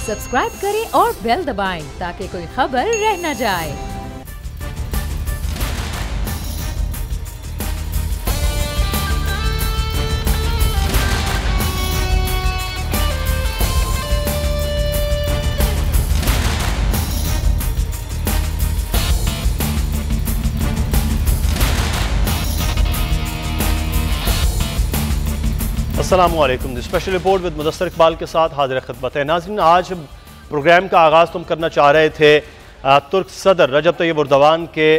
Subscribe करें और bell दबाएं ताकि कोई खबर रह न जाए। अस्सलामुअलैकुम। Special report with Mudassar Iqbal के साथ हाजिर खिदमत है। नाज़रीन, आज प्रोग्राम का आगाज़ तुम करना चाह रहे थे तुर्क सदर रजब तैयब एर्दोगान के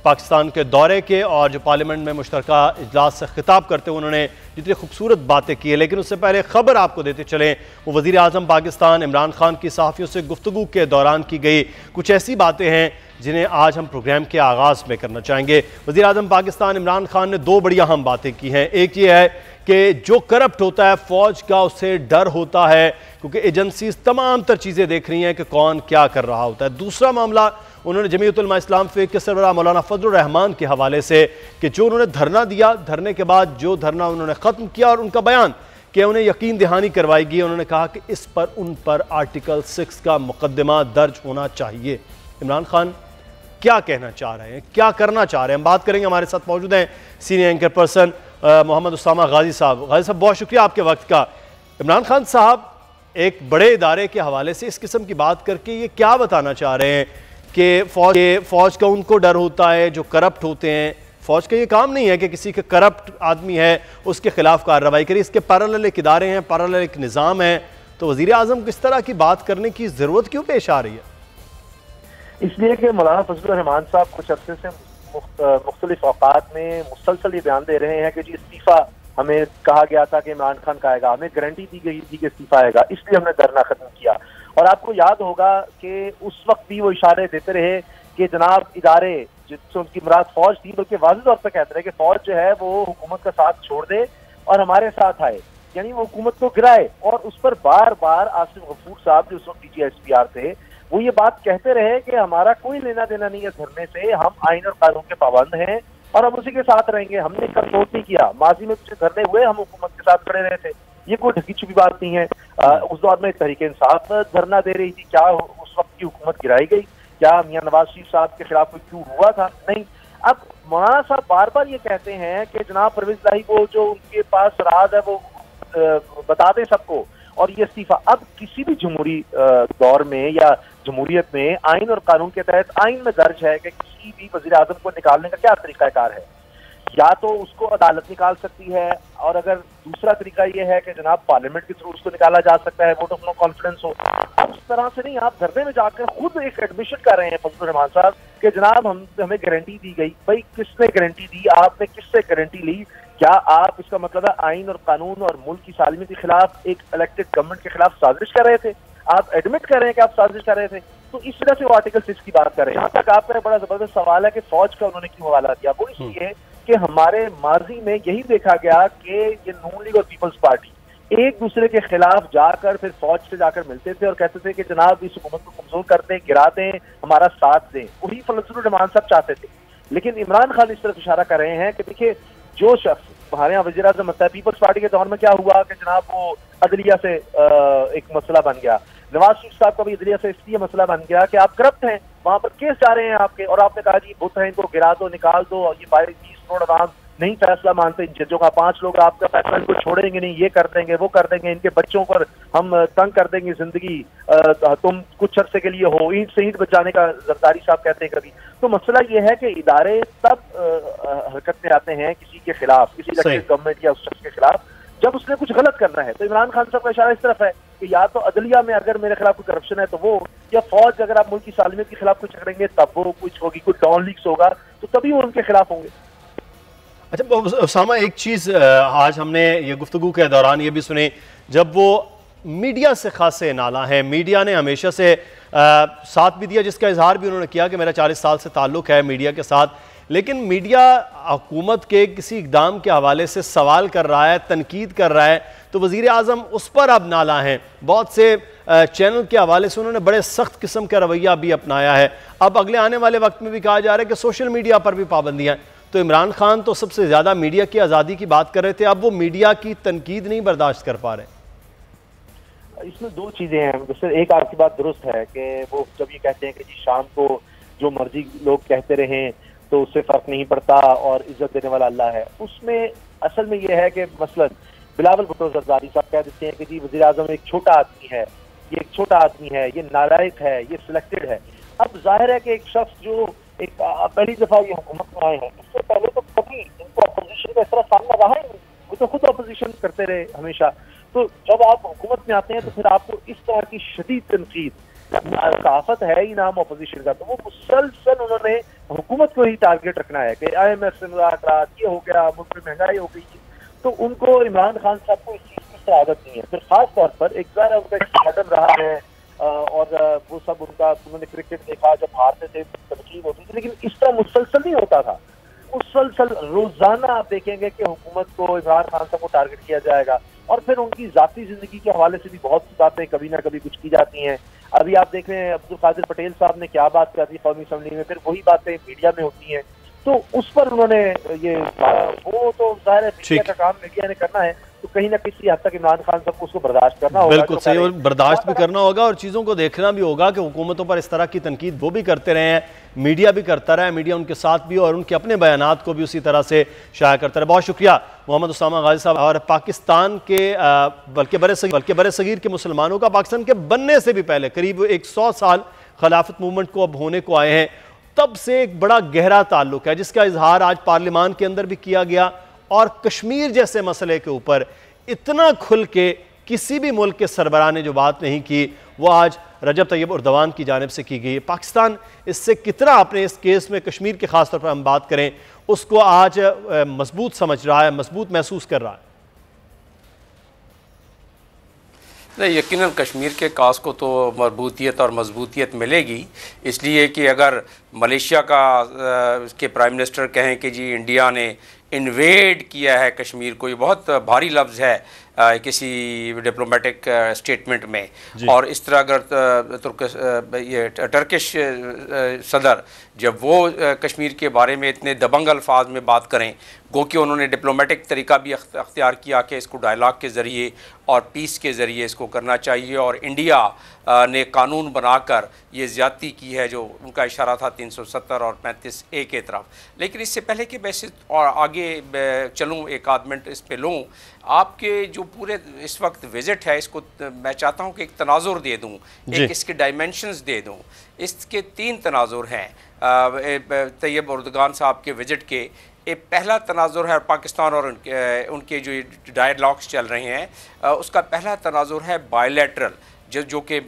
पाकिस्तान के दौरे के, और जो पार्लियामेंट में मुश्तरका इजलास से खिताब करते हुए उन्होंने जितनी खूबसूरत बातें की है। लेकिन उससे पहले खबर आपको देते चलें, वो वज़ीर आज़म पाकिस्तान इमरान खान की सहाफ़ियों से गुफ्तगू के दौरान की गई कुछ ऐसी बातें हैं जिन्हें आज हम प्रोग्राम के आगाज़ में करना चाहेंगे। वज़ीर आज़म पाकिस्तान इमरान खान ने दो बड़ी अहम बातें की हैं। एक ये है कि जो करप्ट होता है फ़ौज का उससे डर होता है, क्योंकि एजेंसीज तमाम तर चीज़ें देख रही हैं कि कौन क्या कर रहा होता है। दूसरा मामला उन्होंने जमीयत उलमा इस्लाम फ़िक़्ह के सरबराह मौलाना फजलुर रहमान के हवाले से कि जो उन्होंने धरना दिया, धरने के बाद जो धरना उन्होंने ख़त्म किया और उनका बयान कि उन्हें यकीन दहानी करवाई गई, उन्होंने कहा कि इस पर उन पर आर्टिकल 6 का मुकदमा दर्ज होना चाहिए। इमरान खान क्या कहना चाह रहे हैं, क्या करना चाह रहे हैं, हम बात करेंगे। हमारे साथ मौजूद हैं senior anchor person Mohammad Usama Ghazi sahab. Ghazi साहब, बहुत शुक्रिया आपके वक्त का। इमरान खान साहब एक बड़े इदारे के हवाले से इस किस्म की बात करके ये क्या बताना चाह रहे हैं कि फ़ौज का उनको डर होता है जो करप्ट होते हैं। फ़ौज का ये काम नहीं है कि किसी का करप्ट आदमी है उसके खिलाफ कार्रवाई करे, इसके पैरेलल एक इदारे हैं, पैरेलल एक निज़ाम है। तो वज़ीर आज़म को इस तरह की बात करने की ज़रूरत क्यों पेश आ रही है? इसलिए कि मौलाना फजलुर रहमान साहब कुछ अर्से से मुख्तलिफ औकात में मुसलसल ये बयान दे रहे हैं कि जी इस्तीफा हमें कहा गया था कि इमरान खान का आएगा, हमें गारंटी दी गई थी कि इस्तीफा आएगा, इसलिए हमने धरना खत्म किया। और आपको याद होगा कि उस वक्त भी वो इशारे देते रहे कि जनाब इदारे जिससे उनकी मुराद फौज थी, बल्कि वाज़ेह तौर पर कहते रहे कि फौज जो है वो हुकूमत का साथ छोड़ दे और हमारे साथ आए, यानी वो हुकूमत को गिराए। और उस पर बार बार आसिफ गफूर साहब जो उस वक्त DGSPR थे वो ये बात कहते रहे कि हमारा कोई लेना देना नहीं है धरने से, हम आइन और कानून के पाबंद हैं और हम उसी के साथ रहेंगे। हमने कभी वोट नहीं किया, माजी में कुछ धरने हुए हम हुकूमत के साथ खड़े रहे थे, ये कोई ढकी छुपी बात नहीं है। उस दौर में तहरीक इंसाफ धरना दे रही थी, क्या उस वक्त की हुकूमत गिराई गई? क्या मियां नवाज शरीफ साहब के खिलाफ कोई क्यों हुआ था? नहीं। अब मौलाना साहब बार बार ये कहते हैं कि जनाब परवेज इलाही को जो उनके पास राज है वो बता दें सबको और ये इस्तीफा। अब किसी भी जमहूरी दौर में या जमहूरियत में आइन और कानून के तहत आइन में दर्ज है कि किसी भी वज़ीर आज़म को निकालने का क्या तरीकाकार है। या तो उसको अदालत निकाल सकती है, और अगर दूसरा तरीका यह है कि जनाब पार्लियामेंट के थ्रू उसको निकाला जा सकता है, वोट ऑफ नो कॉन्फिडेंस हो। अब इस तरह से नहीं, आप धरने में जाकर खुद एक एडमिशन कर रहे हैं फजलुर रहमान साहब कि जनाब हमें गारंटी दी गई। भाई किसने गारंटी दी? आपने किससे गारंटी ली? क्या आप इसका मतलब है आइन और कानून और मुल्क की सालमियत के खिलाफ एक इलेक्टेड गवर्नमेंट के खिलाफ साजिश कर रहे थे? आप एडमिट कर रहे हैं कि आप साजिश कर रहे थे। तो इस तरह से वो आर्टिकल 6 की बात कर रहे हैं। यहाँ तक आपका बड़ा जबरदस्त सवाल है कि फौज का उन्होंने क्यों हवाला दिया। वो इसलिए कि हमारे माजी में यही देखा गया कि ये नून लीग और पीपल्स पार्टी एक दूसरे के खिलाफ जाकर फिर फौज से जाकर मिलते थे और कहते थे कि जनाब इस हुकूमत को कमजोर कर दें, गिरा दें, हमारा साथ दें। वही फजलुर रहमान साहब चाहते थे। लेकिन इमरान खान इस तरफ इशारा कर रहे हैं कि देखिए जो शख्स हमारे यहाँ वज़ीर आज़म बनता है, पीपल्स पार्टी के दौर में क्या हुआ कि जनाब वो अदलिया से एक मसला बन गया। नवाज शरीफ साहब का भी अदलिया से इसलिए मसला बन गया कि आप करप्ट हैं, वहां पर केस जा रहे हैं आपके, और आपने कहा जी बुत हैं, इनको गिरा दो, निकाल दो, और ये 22-20 करोड़ आवाम नहीं फैसला मानते, इन जजों का 5 लोग आपका फैसला इनको छोड़ेंगे नहीं, ये कर देंगे, वो कर देंगे, इनके बच्चों पर हम तंग कर देंगे जिंदगी, तुम कुछ अर्से के लिए हो, ईंट से ईंट बचाने का जरदारी साहब कहते हैं कभी। तो मसला ये है कि इदारे तब हरकत में आते हैं किसी के खिलाफ, किसी गवर्नमेंट या उस शख्स के खिलाफ, जब उसने कुछ गलत करना है। तो इमरान खान साहब का इशारा इस तरफ है कि या तो अदलिया में अगर मेरे खिलाफ कोई करप्शन है तो वो, या फौज अगर आप मुल्क की सालमियत के खिलाफ कुछ करेंगे तब वो कुछ होगी, कुछ डॉन लीक्स होगा तो तभी वो उनके खिलाफ होंगे। अच्छा उसामा, एक चीज़ आज हमने ये गुफ्तगू के दौरान ये भी सुनी, जब वो मीडिया से खासे नाला है, मीडिया ने हमेशा से साथ भी दिया, जिसका इजहार भी उन्होंने किया कि मेरा 40 साल से ताल्लुक़ है मीडिया के साथ, लेकिन मीडिया हुकूमत के किसी इक़दाम के हवाले से सवाल कर रहा है, तनकीद कर रहा है, तो वज़ीर आज़म उस पर अब नाला हैं। बहुत से चैनल के हवाले से उन्होंने बड़े सख्त किस्म का रवैया भी अपनाया है। अब अगले आने वाले वक्त में भी कहा जा रहा है कि सोशल मीडिया पर भी पाबंदियाँ। तो इमरान खान तो सबसे ज़्यादा मीडिया की आज़ादी की बात कर रहे थे, अब वो मीडिया की तनकीद नहीं बर्दाश्त कर पा रहे। इसमें दो चीजें हैं। जैसे एक आपकी बात दुरुस्त है कि वो जब ये कहते हैं कि जी शाम को जो मर्जी लोग कहते रहें तो उससे फर्क नहीं पड़ता और इज्जत देने वाला अल्लाह है, उसमें असल में ये है कि मसलन बिलावल भुट्टो जरदारी साहब कह देते हैं कि जी वज़ीर आज़म एक छोटा आदमी है, ये एक छोटा आदमी है, ये नालायक है, ये सिलेक्टेड है। अब जाहिर है कि एक शख्स जो एक पहली दफा ये हुकूमत में आए हैं, इससे पहले तो कभी इनको अपोजिशन का इस तरह सामना रहा ही नहीं, वो तो खुद अपोजिशन करते रहे हमेशा। तो जब आप हुकूमत में आते हैं तो फिर आपको इस तरह की शदीद तनकीद, सहाफत है ही नाम अपोजिशन का, तो वो मुसलसल उन्होंने हुकूमत को ही टारगेट रखना है कि IMF से मुज़ाकरात, ये हो गया, मुल्क में महंगाई हो गई। तो उनको इमरान खान साहब को इस चीज़ की आदत नहीं है। फिर खास तौर पर एक बार उनका स्टार्टअप रहा है और वो सब उनका, उन्होंने क्रिकेट देखा, जब हारते थे तनकीद होती थी, लेकिन इस तरह मुसलसल नहीं होता था। मुसलसल रोजाना आप देखेंगे कि हुकूमत को, इमरान खान साहब को टारगेट किया जाएगा और फिर उनकी जाती जिंदगी के हवाले से भी बहुत सी बातें कभी ना कभी कुछ की जाती हैं। अभी आप देख रहे हैं अब्दुल कादिर पटेल साहब ने क्या बात कर दी कौमी असम्बली में, फिर वही बातें मीडिया में होती हैं, तो उस पर उन्होंने ये, वो तो जाहिर है मीडिया का काम मीडिया ने करना है, तो कहीं ना किसी हद तक इमरान खान साहब को उसको बर्दाश्त करना होगा। बिल्कुल सही, और बर्दाश्त भी करना होगा और चीज़ों को देखना भी होगा कि हुकूमतों पर इस तरह की तनकीद वो भी करते रहे हैं, मीडिया भी करता रहा है, मीडिया उनके साथ भी और उनके अपने बयानात को भी उसी तरह से शाया करता रहा। बहुत शुक्रिया मोहम्मद उसामा गाजी साहब। और पाकिस्तान के बल्कि बरे सगीर के मुसलमानों का पाकिस्तान के बनने से भी पहले करीब 100 साल खिलाफत मूवमेंट को अब होने को आए हैं, तब से एक बड़ा गहरा ताल्लुक है जिसका इजहार आज पार्लियामान के अंदर भी किया गया। और कश्मीर जैसे मसले के ऊपर इतना खुल के किसी भी मुल्क के सरबराह ने जो बात नहीं की, वो आज रजब तैयब उर्दवान की जानिब से की गई है। पाकिस्तान इससे कितना अपने इस केस में, कश्मीर के खास तौर पर हम बात करें, उसको आज मजबूत समझ रहा है, मजबूत महसूस कर रहा है। नहीं, यकीनन कश्मीर के कास को तो मजबूतियत और मजबूतियत मिलेगी, इसलिए कि अगर मलेशिया का के प्राइम मिनिस्टर कहें कि जी इंडिया ने इन्वेड किया है कश्मीर को, ये बहुत भारी लफ्ज़ है किसी डिप्लोमेटिक स्टेटमेंट में, और इस तरह अगर ये टर्किश सदर जब वो कश्मीर के बारे में इतने दबंग अल्फाज में बात करें, गो कि उन्होंने डिप्लोमेटिक तरीका भी अख्तियार किया कि इसको डायलॉग के ज़रिए और पीस के ज़रिए इसको करना चाहिए, और इंडिया ने कानून बनाकर ये ज़्यादती की है, जो उनका इशारा था 370 और 35A के तरफ। लेकिन इससे पहले कि मैं और आगे चलूँ, एक आध मिनट इस पे लूँ, आपके जो पूरे इस वक्त विज़िट है, इसको मैं चाहता हूँ कि एक तनाजुर दे दूँ, एक इसके डायमेंशंस दे दूँ। इसके 3 तनाजुर हैं तैयब उर्दगान साहब के विज़िट के। एक पहला तनाजुर है पाकिस्तान और उनके जो डायलॉग्स चल रहे हैं, उसका पहला तनाजुर है बायलैटरल, जो कि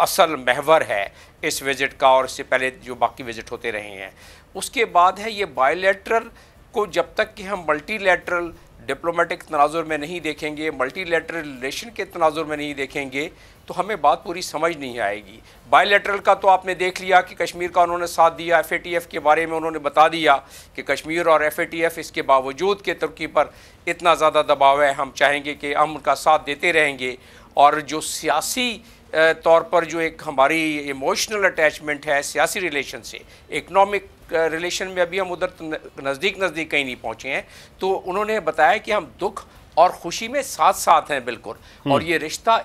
असल महवर है इस विज़िट का और इससे पहले जो बाकी विज़िट होते रहे हैं। उसके बाद है ये बायलैटरल को जब तक कि हम मल्टीलैटरल डिप्लोमेटिक तनाजुर में नहीं देखेंगे, मल्टीलैटरल रिलेशन के तनाजुर में नहीं देखेंगे, तो हमें बात पूरी समझ नहीं आएगी। बायलैटरल का तो आपने देख लिया कि कश्मीर का उन्होंने साथ दिया, FATF के बारे में उन्होंने बता दिया कि कश्मीर और FATF इसके बावजूद के तुर्की पर इतना ज़्यादा दबाव है, हम चाहेंगे कि हम उनका साथ देते रहेंगे। और जो सियासी तौर पर जो एक हमारी इमोशनल अटैचमेंट है सियासी रिलेशन से, इकनॉमिक रिलेशन में अभी हम उधर नज़दीक कहीं नहीं पहुँचे हैं, तो उन्होंने बताया कि हम दुख और खुशी में साथ साथ हैं बिल्कुल। और ये रिश्ता,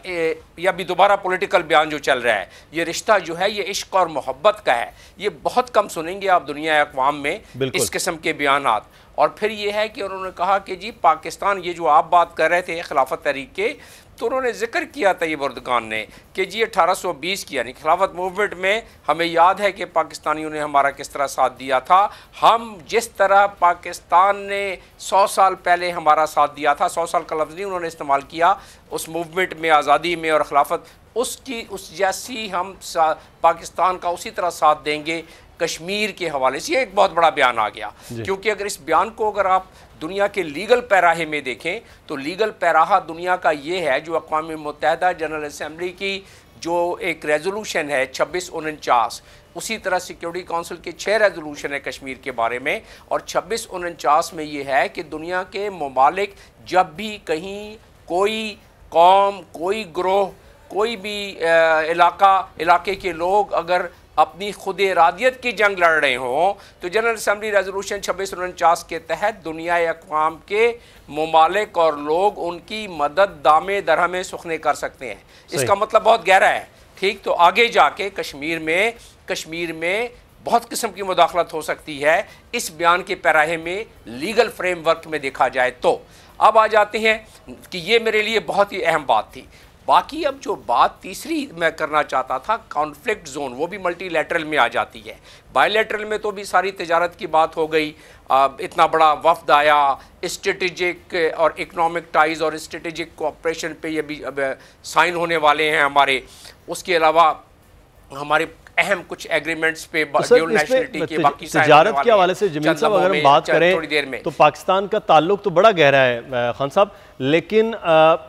या भी दोबारा पॉलिटिकल बयान जो चल रहा है, ये रिश्ता जो है ये इश्क और मोहब्बत का है। ये बहुत कम सुनेंगे आप दुनिया अक़वाम में इस किस्म के बयानात। और फिर ये है कि उन्होंने कहा कि जी पाकिस्तान, ये जो आप बात कर रहे थे खिलाफत तहरीक के, तो उन्होंने जिक्र किया तैयब उर्दगान ने कि जी 1820 की यानी खिलाफत मूवमेंट में हमें याद है कि पाकिस्तानियों ने हमारा किस तरह साथ दिया था। हम जिस तरह पाकिस्तान ने 100 साल पहले हमारा साथ दिया था, 100 साल का लफ्ज़ नहीं उन्होंने इस्तेमाल किया उस मूवमेंट में, आज़ादी में और खिलाफत, उसकी उस जैसी हम पाकिस्तान का उसी तरह साथ देंगे कश्मीर के हवाले से। ये एक बहुत बड़ा बयान आ गया, क्योंकि अगर इस बयान को अगर आप दुनिया के लीगल पैराहे में देखें तो लीगल पैराहा दुनिया का ये है जो अक़वाम मुत्तहिदा जनरल असम्बली की जो एक रेजोल्यूशन है 2649, उसी तरह सिक्योरिटी काउंसिल के 6 रेजोल्यूशन है कश्मीर के बारे में, और 2649 में ये है कि दुनिया के ममालिक जब भी कहीं कोई कौम, कोई ग्रोह, कोई भी इलाके के लोग अगर अपनी खुद इरादियत की जंग लड़ रहे हों तो जनरल असम्बली रेजोल्यूशन 2649 के तहत दुनिया अक़वाम के ममालिक और लोग उनकी मदद दामे दरहमे सुखने कर सकते हैं। इसका मतलब बहुत गहरा है। ठीक, तो आगे जाके कश्मीर में बहुत किस्म की मुदाखलत हो सकती है इस बयान के पैराहे में लीगल फ्रेमवर्क में देखा जाए तो। अब आ जाते हैं कि ये मेरे लिए बहुत ही अहम बात थी। बाकी अब जो बात तीसरी मैं करना चाहता था, कॉन्फ्लिक्ट जोन, वो भी मल्टीलैटरल में आ जाती है। बायलैटरल में तो भी सारी तिजारत की बात हो गई, इतना बड़ा वफ्द आया, स्ट्रेटेजिक और इकनॉमिक टाइज़ और स्ट्रेटेजिक कोऑपरेशन पे ये भी अब साइन होने वाले हैं हमारे। उसके अलावा हमारे अहम कुछ एग्रीमेंट्स पे ड्यूल नेशनलिटी के बाकी तिजारत के हवाले से जमील साहब अगर हम बात करें थोड़ी देर में, तो पाकिस्तान का ताल्लुक तो बड़ा गहरा है खान साहब, लेकिन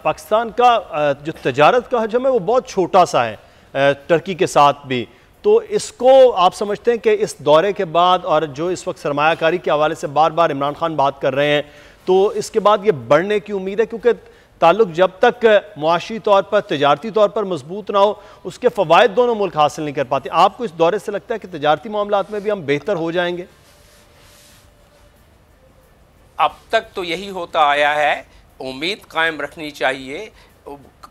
पाकिस्तान का जो तिजारत का हजम है वो बहुत छोटा सा है टर्की के साथ भी। तो इसको आप समझते हैं कि इस दौरे के बाद और जो इस वक्त सरमायाकारी के हवाले से बार बार इमरान खान बात कर रहे हैं, तो इसके बाद ये बढ़ने की उम्मीद है? क्योंकि ताल्लुक जब तक मुआशी तौर पर, तिजारती तौर पर मजबूत ना हो, उसके फ़वाइद दोनों मुल्क हासिल नहीं कर पाते। आपको इस दौरे से लगता है कि तिजारती मामलात में भी हम बेहतर हो जाएंगे? अब तक तो यही होता आया है, उम्मीद कायम रखनी चाहिए।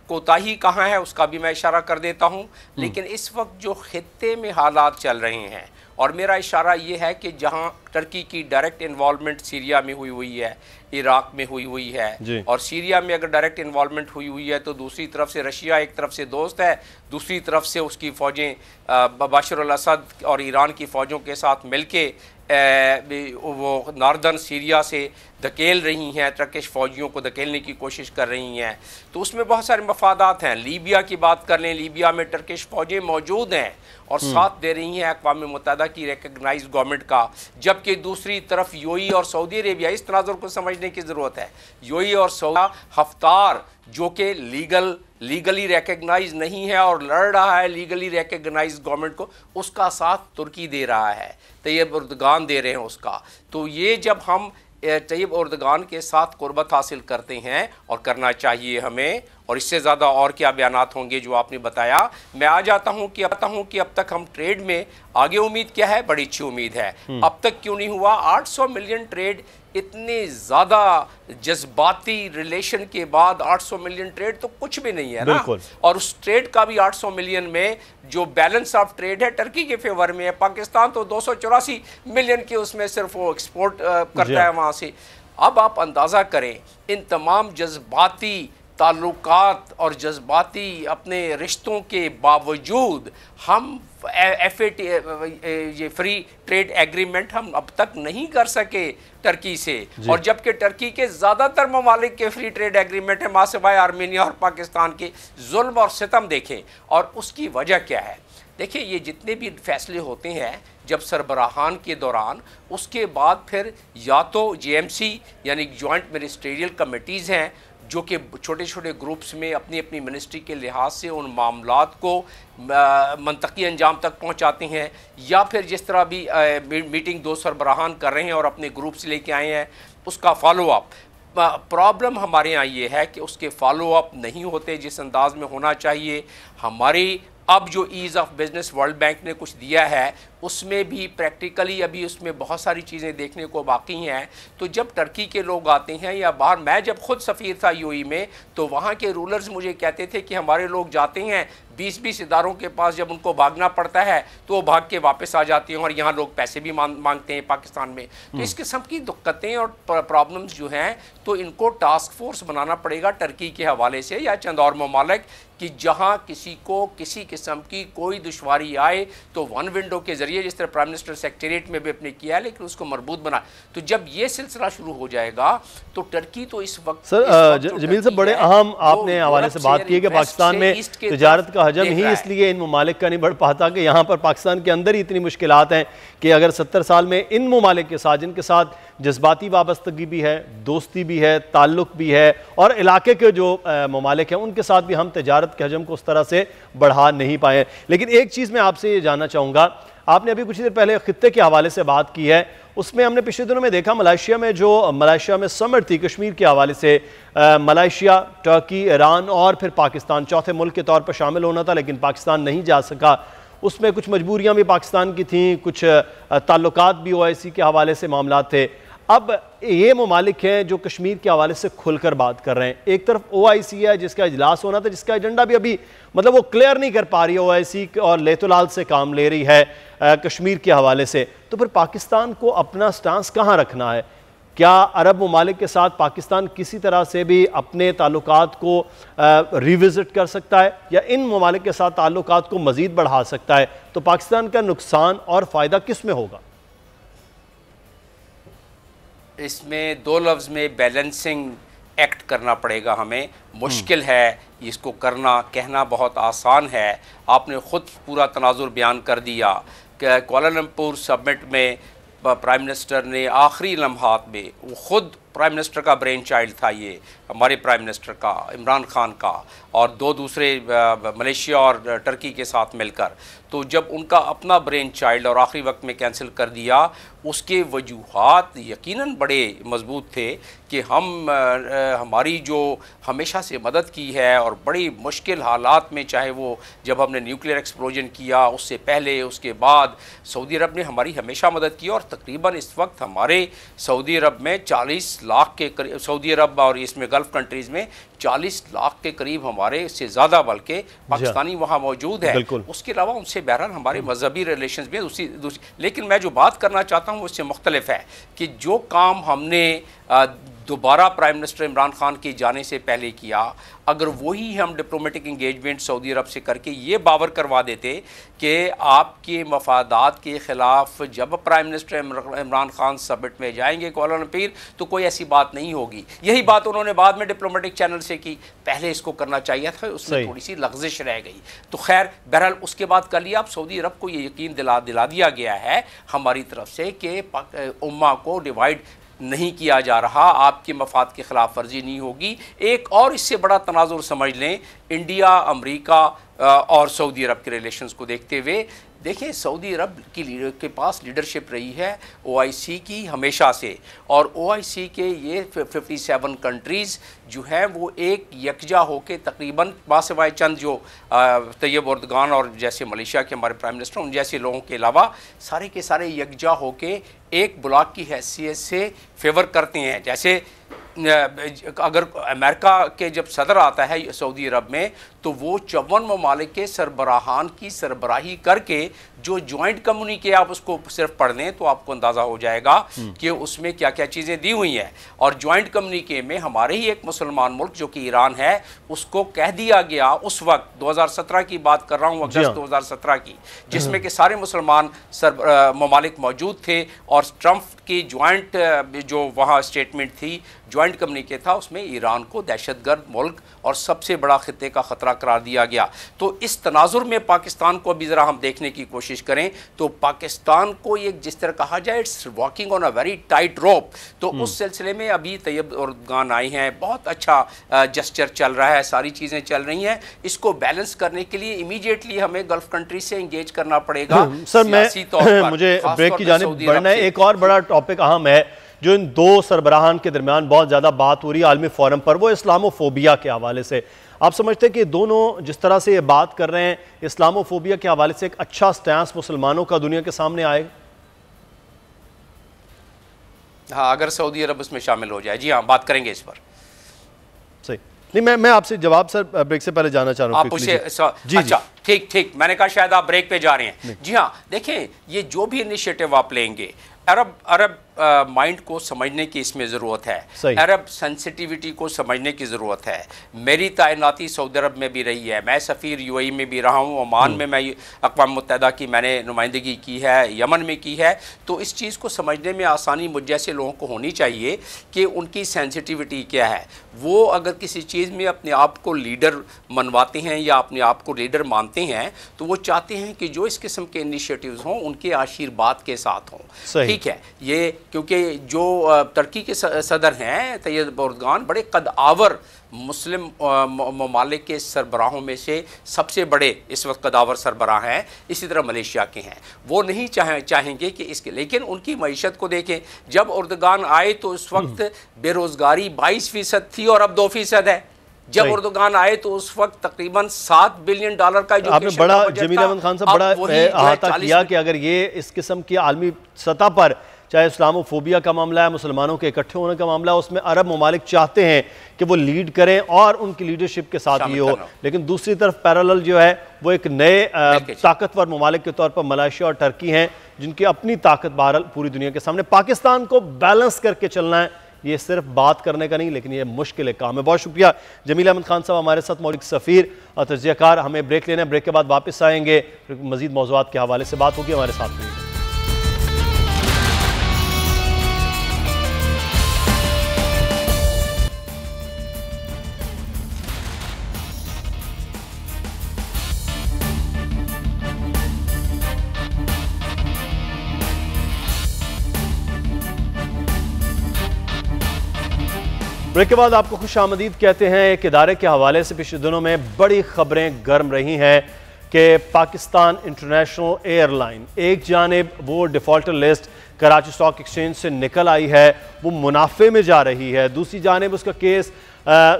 कोताही कहाँ है उसका भी मैं इशारा कर देता हूँ, लेकिन इस वक्त जो खित्ते में हालात चल रहे हैं, और मेरा इशारा ये है कि जहाँ टर्की की डायरेक्ट इन्वॉल्वमेंट सीरिया में हुई है, इराक में हुई है, और सीरिया में अगर डायरेक्ट इन्वॉल्वमेंट हुई है तो दूसरी तरफ से रशिया एक तरफ से दोस्त है, दूसरी तरफ से उसकी फ़ौजें बशर अल-असद और ईरान की फ़ौजों के साथ मिलके वो नॉर्दर्न सीरिया से धकेल रही हैं, टर्किश फ़ौजियों को धकेलने की कोशिश कर रही हैं। तो उसमें बहुत सारे मफादात हैं। लीबिया की बात कर लें, लीबिया में टर्किश फ़ौजें मौजूद हैं और साथ दे रही हैं अक़वाम मुत्तहिदा की रिकग्नाइज्ड गवर्नमेंट का, जबकि दूसरी तरफ यूएई और सऊदी अरेबिया, इस तनाज़ुर को समझने की ज़रूरत है। यूएई और सऊदी हफ्तार जो कि लीगली रिकग्नाइज नहीं है और लड़ रहा है लीगली रिकग्नाइज गवर्नमेंट को, उसका साथ तुर्की दे रहा है, तैयब उर्दगान दे रहे हैं उसका। तो ये जब हम तैयब उर्दगान के साथ कुर्बत हासिल करते हैं, और करना चाहिए हमें, और इससे ज़्यादा और क्या बयानात होंगे जो आपने बताया। मैं आ जाता हूँ कि अब तक हम ट्रेड में आगे उम्मीद क्या है, बड़ी अच्छी उम्मीद है। अब तक क्यों नहीं हुआ? 800 मिलियन ट्रेड, इतने ज़्यादा जज्बाती रिलेशन के बाद 800 मिलियन ट्रेड तो कुछ भी नहीं है ना। और उस ट्रेड का भी 800 मिलियन में जो बैलेंस ऑफ ट्रेड है टर्की के फेवर में है। पाकिस्तान तो 284 मिलियन के उसमें सिर्फ वो एक्सपोर्ट करता है वहाँ से। अब आप अंदाज़ा करें, इन तमाम जज्बाती ताल्लुकात और जज्बाती अपने रिश्तों के बावजूद हम FAT ये फ्री ट्रेड एग्रीमेंट हम अब तक नहीं कर सके टर्की से, और जबकि टर्की के ज़्यादातर ममालिक के फ्री ट्रेड एग्रीमेंट है, मासिवाय आर्मेनिया और पाकिस्तान के। जुल्म और सितम देखें, और उसकी वजह क्या है? देखिए, ये जितने भी फैसले होते हैं जब सरबराहान के दौरान, उसके बाद फिर या तो JMC यानी जॉइंट मिनिस्ट्रियल कमेटीज़ हैं जो कि छोटे छोटे ग्रुप्स में अपनी अपनी मिनिस्ट्री के लिहाज से उन मामलात को मंतकी अंजाम तक पहुंचाते हैं, या फिर जिस तरह भी मीटिंग दो सरबराहान कर रहे हैं और अपने ग्रुप्स लेके आए हैं, उसका फॉलो अप। प्रॉब्लम हमारे यहाँ ये है कि उसके फॉलो अप नहीं होते जिस अंदाज में होना चाहिए। हमारी अब जो ease of business world bank ने कुछ दिया है, उसमें भी प्रैक्टिकली अभी उसमें बहुत सारी चीज़ें देखने को बाकी हैं। तो जब टर्की के लोग आते हैं या बाहर, मैं जब खुद सफ़ीर था यूएई में, तो वहाँ के रूलर्स मुझे कहते थे कि हमारे लोग जाते हैं 20-20 इदारों के पास, जब उनको भागना पड़ता है तो वो भाग के वापस आ जाते हैं, और यहाँ लोग पैसे भी मांगते हैं पाकिस्तान में। तो इस किस्म की दिक्कतें और प्रॉब्लम्स जो हैं, तो इनको टास्क फोर्स बनाना पड़ेगा टर्की के हवाले से या चंद और ममालिक, कि जहाँ किसी को किसी किस्म की कोई दुश्वारी आए तो वन विंडो के ज़रिए, जिस तरह प्राइम मिनिस्टर सेक्रेटेरिएट में भी अपने किया है, लेकिन उसको मजबूत बना। तो जब ये सिलसिला शुरू हो जाएगा तो टर्की तो इस वक्त जमील साहब बड़े अहम आपने हवाले से बात की है कि पाकिस्तान में तिजारत का हजम ही इसलिए इन ममालिक का नहीं बढ़ पाता कि यहाँ पर पाकिस्तान के अंदर ही इतनी मुश्किलात हैं कि अगर 70 साल में इन ममालिक के साथ, जिनके साथ जज्बाती वाबस्तगी भी है, दोस्ती भी है, ताल्लुक भी है, और इलाके के जो ममालिक हैं उनके साथ भी हम तिजारत के हजम को उस तरह से बढ़ा नहीं पाए। लेकिन एक चीज़ मैं आपसे ये जानना चाहूँगा, आपने अभी कुछ देर पहले खित्ते के हवाले से बात की है, उसमें हमने पिछले दिनों में देखा मलेशिया में समिट थी कश्मीर के हवाले से। मलेशिया, टर्की, ईरान और फिर पाकिस्तान चौथे मुल्क के तौर पर शामिल होना था, लेकिन पाकिस्तान नहीं जा सका। उसमें कुछ मजबूरियां भी पाकिस्तान की थीं, कुछ ताल्लुकात भी OIC के हवाले से मामला थे। अब ये ममालिक हैं जो कश्मीर के हवाले से खुलकर बात कर रहे हैं। एक तरफ OIC है जिसका इजलास होना था, जिसका एजेंडा भी अभी मतलब वो क्लियर नहीं कर पा रही है OIC और लेतुलाल से काम ले रही है कश्मीर के हवाले से। तो फिर पाकिस्तान को अपना स्टांस कहाँ रखना है? क्या अरब ममालिक के साथ पाकिस्तान किसी तरह से भी अपने ताल्लुकात को रिविजिट कर सकता है या इन ममालिक के साथ ताल्लुकात को मज़ीद बढ़ा सकता है? तो पाकिस्तान का नुकसान और फ़ायदा किस में होगा? इसमें दो लफ्ज़ में बैलेंसिंग एक्ट करना पड़ेगा हमें। मुश्किल है इसको करना, कहना बहुत आसान है। आपने ख़ुद पूरा तनाजुर बयान कर दिया कि कुआलालंपुर समिट में प्राइम मिनिस्टर ने आखिरी लम्हात में, वो ख़ुद प्राइम मिनिस्टर का ब्रेन चाइल्ड था, ये हमारे प्राइम मिनिस्टर का, इमरान खान का, और दो दूसरे मलेशिया और टर्की के साथ मिलकर, तो जब उनका अपना ब्रेन चाइल्ड और आखिरी वक्त में कैंसिल कर दिया, उसके वजूहात यकीनन बड़े मजबूत थे कि हमारी जो हमेशा से मदद की है और बड़ी मुश्किल हालात में, चाहे वो जब हमने न्यूक्लियर एक्सप्लोजन किया उससे पहले, उसके बाद सऊदी अरब ने हमारी हमेशा मदद की। और तकरीबन इस वक्त हमारे सऊदी अरब में 40 लाख के करीब, सऊदी अरब और इसमें गल्फ़ कंट्रीज़ में 40 लाख के करीब हमारे से ज़्यादा बल्कि पाकिस्तानी वहाँ मौजूद है। उसके अलावा उनसे बहरहाल हमारे मजहबी रिलेशंस भी दूसरी। लेकिन मैं जो बात करना चाहता हूँ उससे मुख्तलिफ है कि जो काम हमने दोबारा प्राइम मिनिस्टर इमरान खान के जाने से पहले किया, अगर वही हम डिप्लोमेटिक इंगेजमेंट सऊदी अरब से करके ये बावर करवा देते कि आपके मफादात के ख़िलाफ़ जब prime minister Imran Khan summit में जाएंगे कुआलालंपुर, तो कोई ऐसी बात नहीं होगी। यही बात उन्होंने बाद में डिप्लोमेटिक चैनल से की, पहले इसको करना चाहिए था, उसमें थोड़ी सी लग़ज़िश रह गई। तो खैर बहरहाल उसके बाद कर लिया। अब सऊदी अरब को ये यकीन दिला दिया गया है हमारी तरफ से कि उम्मा को डिवाइड नहीं किया जा रहा, आपके मफाद के ख़िलाफ़ वर्जी नहीं होगी। एक और इससे बड़ा तनाजुर समझ लें, इंडिया, अमेरिका और सऊदी अरब के रिलेशंस को देखते हुए। देखिए, सऊदी अरब के पास लीडरशिप रही है OIC की हमेशा से, और OIC के ये 57 कंट्रीज़ जो हैं वो एक यकजा होके तकरीबन बासिवाए चंद जो तैयब उर्दगान और जैसे मलेशिया के हमारे प्राइम मिनिस्टर, उन जैसे लोगों के अलावा सारे के सारे यकजा होके एक ब्लॉक की हैसियत से फेवर करते हैं। जैसे अगर अमेरिका के जब सदर आता है सऊदी अरब में, तो वो 54 ममालिक के सरबराहान की सरबराही करके जो जॉइंट कम्युनिके, आप उसको सिर्फ पढ़ लें तो आपको अंदाज़ा हो जाएगा कि उसमें क्या क्या चीज़ें दी हुई हैं। और जॉइंट कम्युनिके में हमारे ही एक मुसलमान मुल्क जो कि ईरान है, उसको कह दिया गया उस वक्त 2017 की बात कर रहा हूँ, अगस्त 2017 की, जिसमें कि सारे मुसलमान ममालिक मौजूद थे, और ट्रंप की जॉइंट जो वहाँ स्टेटमेंट थी, जॉइंट कम्युनिके था, उसमें ईरान को दहशतगर्द मुल्क और सबसे बड़ा खित्ते का ख़तरा करार दिया गया। तो इस तनाजुर में पाकिस्तान को अभी ज़रा हम देखने की कोशिश करें तो पाकिस्तान को एक जिस तरह कहा जाए it's walking on a very tight रोप, तो उस सिलसिले में अभी तैयब उर्दगान आए हैं, बहुत अच्छा जस्चर चल रहा है, सारी चीज़ें चल रही हैं। इसको बैलेंस करने के लिए इमीडिएटली हमें गल्फ कंट्री से इंगेज करना पड़ेगा। सर मुझे ब्रेक की जानिब बढ़ना है। एक और बड़ा टॉपिक अहम है जो इन दो सरबराहान के दरमियान बहुत ज़्यादा बात हो रही है आलमी फोरम पर, वो इस्लामोफोबिया के हवाले से। आप समझते हैं कि दोनों जिस तरह से ये बात कर रहे हैं, इस्लामोफोबिया के हवाले से एक अच्छा स्टैंस मुसलमानों का दुनिया के सामने आएगा? हाँ, अगर सऊदी अरब उसमें शामिल हो जाए। जी हाँ, बात करेंगे इस पर। सही नहीं, मैं आपसे जवाब सर ब्रेक से पहले जाना चाह रहा हूँ। आप उसे अच्छा ठीक, मैंने कहा शायद आप ब्रेक पे जा रहे हैं। जी हाँ, देखें, ये जो भी इनिशिएटिव आप लेंगे, अरब माइंड को समझने की इसमें ज़रूरत है, अरब सेंसिटिविटी को समझने की ज़रूरत है। मेरी तैनाती सऊदी अरब में भी रही है, मैं सफ़ीर UAE में भी रहा हूँ, ओमान में मैं अक़वाम मुत्तहिदा की मैंने नुमाइंदगी की है, यमन में की है। तो इस चीज़ को समझने में आसानी मुझ जैसे लोगों को होनी चाहिए कि उनकी सेंसिटिविटी क्या है। वो अगर किसी चीज़ में अपने आप को लीडर मनवाते हैं या अपने आप को लीडर मानते हैं, तो वो चाहते हैं कि जो इस किस्म के इनिशिएटिव्स हों उनके आशीर्वाद के साथ हों। ठीक है, ये क्योंकि जो तुर्की के सदर हैं तैयब उर्दगान, बड़े कदावर मुस्लिम ममालिक के सरबराहों में से सबसे बड़े इस वक्त कदावर सरबराह हैं। इसी तरह मलेशिया के हैं। वो नहीं चाहेंगे कि इसके, लेकिन उनकी मईशत को देखें। जब उर्दगान आए तो उस वक्त बेरोज़गारी 22% थी और अब 2% है। जब उर्दुगान आए तो उस वक्त तकरीबन $7 बिलियन का जो आपने बड़ा जमील अहमद खान साहब बड़ा अहाता किया कि अगर ये इस किस्म की आलमी सतह पर चाहे इस्लामोफोबिया का मामला है, मुसलमानों के इकट्ठे होने का मामला है, उसमें अरब ममालिक चाहते हैं कि वो लीड करें और उनकी लीडरशिप के साथ ये हो, लेकिन दूसरी तरफ पैरेलल जो है वो एक नए ताकतवर ममालिक के तौर पर मलेशिया और टर्की हैं जिनकी अपनी ताकत बहरहाल पूरी दुनिया के सामने। पाकिस्तान को बैलेंस करके चलना है, ये सिर्फ बात करने का नहीं लेकिन ये मुश्किल काम है। बहुत शुक्रिया जमील अहमद खान साहब हमारे साथ मौजूद सफ़ीर और तजज़ियाकार। हमें ब्रेक लेना है, ब्रेक के बाद वापस आएंगे, मज़ीद मौज़ूआत के हवाले से बात होगी, हमारे साथ रहिए। ब्रेक के बाद आपको खुश आमदीद कहते हैं। एक इदारे के हवाले से पिछले दिनों में बड़ी खबरें गर्म रही हैं कि पाकिस्तान इंटरनेशनल एयरलाइन एक जानिब वो defaulter list Karachi stock exchange से निकल आई है, वो मुनाफे में जा रही है, दूसरी जानिब उसका केस